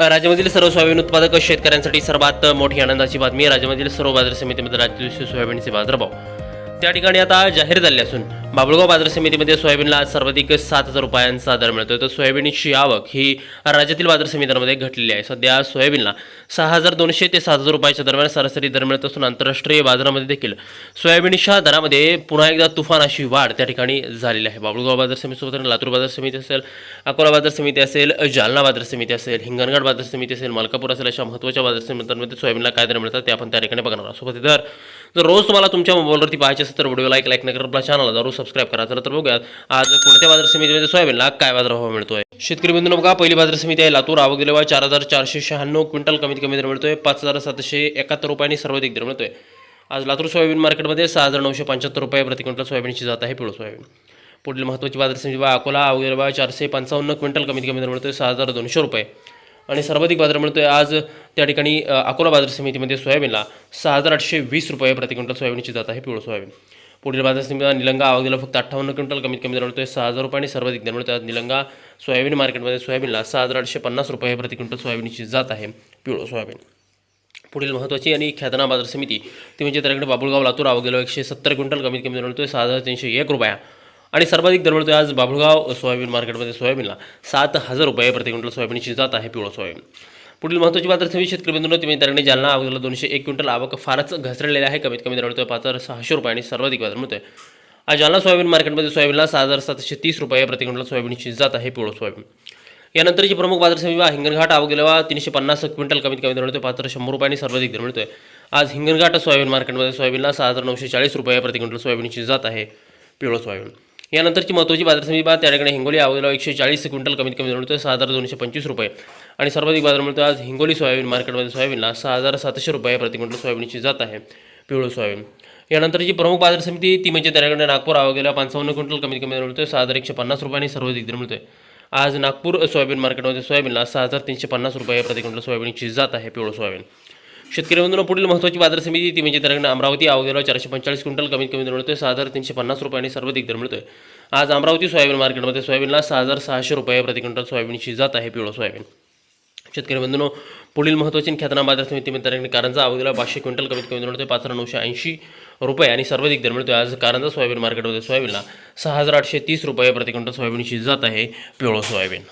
राज्यामधील सर्व सोयाबीन उत्पादक शेतकऱ्यांसाठी सर्वात मोठी आनंदाची बातमी. राज्यामधील सर्व बाजार समितीमध्ये राज्य सोयाबीनचे बाजारभाव त्या ठिकाणी आता जाहीर झाले असून बाभुळगाव बाजार समितीमध्ये सोयाबीनला आज सर्वाधिक 7,000 रुपयांचा दर मिळतोय. तर सोयाबीनची आवक ही राज्यातील बाजार समित्यांमध्ये घटलेली आहे. सध्या सोयाबीनला 6,200 ते 7,000 रुपयाच्या दरम्यान सरासरी दर मिळत असून आंतरराष्ट्रीय बाजारामध्ये देखील सोयाबीनच्या दरामध्ये पुन्हा एकदा तुफान अशी वाढ त्या ठिकाणी झालेली आहे. बाभुळगाव बाजार समितीसोबत लातूर बाजार समिती असेल, अकोला बाजार समिती असेल, जालना बाजार समिती असेल, हिंगणघाट बाजार समिती असेल, मलकापूर असेल, अशा महत्त्वाच्या बाजार समित्यांमध्ये सोयाबीनला काय दर मिळतात ते आपण त्या ठिकाणी बघणार आहोत. सोबत जर रोज तुम्हाला तुमच्या मोबाईलवरती पाहायचे असेल तर व्हिडिओला लाईक नाही करा, आपल्या चॅनलला जरूर सबस्क्राईब करा. तर बघूयात आज कोणत्या बाजार समितीमध्ये सोयाबीनला काय बाजारभाव मिळतोय. शेतकरी बंधूंनो बघा, पहिली बाजार समिती आहे लातूर. आवक गेल्या 4,496 क्विंटल कमीत कमी दर मिळतोय. 5,771 रुपयांनी सर्वाधिक दर मिळतोय. आज लातूर सोयाबीन मार्केटमध्ये 6,975 रुपये प्रति क्विंटल सोयाबीनची जात आहे पिवळं सोयाबीन. पुढील महत्त्वाची बाजार समिती अकोला. आवक गेल्या 455 क्विंटल कमीत कमी दर मिळतोय 6,200 रुपये आणि सर्वाधिक बाजार मिळतोय आज त्या ठिकाणी अकोला बाजार समितीमध्ये सोयाबीनला 6,820 रुपये प्रति क्विंटल सोयाबीनची जात आहे पिवळं सोयाबीन. पुढील बाजार समितीला निलंगा. आवक गेला फक्त 58 क्विंटल कमीत कमी दर मिळतोय 6,000 रुपये आणि सर्वाधिक दर मिळतोय आज निलंगा सोयाबीन मार्केटमध्ये सोयाबीनला 6,850 रुपये प्रति क्विंटल सोयाबीनची जात आहे पिवळं सोयाबीन. पुढील महत्त्वाची आणि ख्यातनाम बाजार समिती ती म्हणजे त्याकडे बाभुळगाव लातूर. आवक गेला 170 क्विंटल कमीत कमी दर मिळतोय 6,301 रुपया आणि सर्वाधिक दर मिळतोय आज बाभुळगाव सोयाबीन मार्केटमध्ये सोयाबीनला 7,000 रुपये प्रति क्विंटल सोयाबीनची जात आहे पिवळं सोयाबीन. पुढील महत्त्वाची बाजार समिती शेतकरी बंधूंनो ती म्हणजे त्याकडे जालना. आवक गेला 201 क्विंटल. आवक फारच घसरलेली आहे. कमीत कमी दर मिळतोय 5,600 रुपये आणि सर्वाधिक बाजार मिळतोय आज जालना सोयाबीन मार्केटमध्ये सोयाबीनला 6,730 रुपये प्रति क्विंटल सोयाबीनची जात आहे पिवळं सोयाबीन. यानंतरची प्रमुख बाजार समिती हिंगणघाट. आवक गेल्या 350 क्विंटल कमीत कमी दर मिळतोय 5,100 रुपयांनी सर्वाधिक दर मिळतोय आज हिंगणघाट सोयाबीन मार्केटमध्ये सोयाबीनला 6,940 रुपये प्रति क्विंटल सोयाबीनची जात आहे पिवळं सोयाबीन. यानंतरची महत्त्वाची बाजार समिती त्या ठिकाणी हिंगोली. आवक गेला 140 क्विंटल कमीत कमी दर मिळतोय 6,225 रुपये आणि सर्वाधिक बाजार मिळतोय आज हिंगोली सोयाबीन मार्केटमध्ये सोयाबीनला 6,700 रुपये प्रति क्विंटल सोयाबीनची जात आहे पिवळं सोयाबीन. यानंतरची प्रमुख बाजार समिती ती म्हणजे त्याकडे नागपूर. आवक गेला 55 क्विंटल कमीत कमी दर मिळतोय 6,150 रुपये आणि सर्वाधिक दर मिळतोय आज नागपूर सोयाबीन मार्केटमध्ये सोयाबीनला 6,350 रुपये प्रति क्विंटल सोयाबीनची जात आहे पिवळं सोयाबीन. शेतकरी बंधूंनो पुढील महत्त्वाची बाजार समिती ती म्हणजे त्याकडे अमरावती. आवक गेला 445 क्विंटल कमीत कमी दर मिळतोय 6,350 रुपये आणि सर्वाधिक दर मिळतोय आज अमरावती सोयाबीन मार्केटमध्ये सोयाबीनला 6,600 रुपये प्रति क्विंटल सोयाबीनची जात आहे पिवळं सोयाबीन. शेतकरी बंधूंनो पुढील महत्त्वाची ख्यातनाम बाजार समिती म्हणजे कारंजा. आवक गेला 500 क्विंटल कमीत कमी दर मिळतोय 5,980 रुपये आणि सर्वाधिक दर मिळतोय आज कारंजा सोयाबीन मार्केटमध्ये सोयाबीनला 6,830 रुपये प्रति क्विंटल सोयाबीनची जात आहे पिवळं सोयाबीन.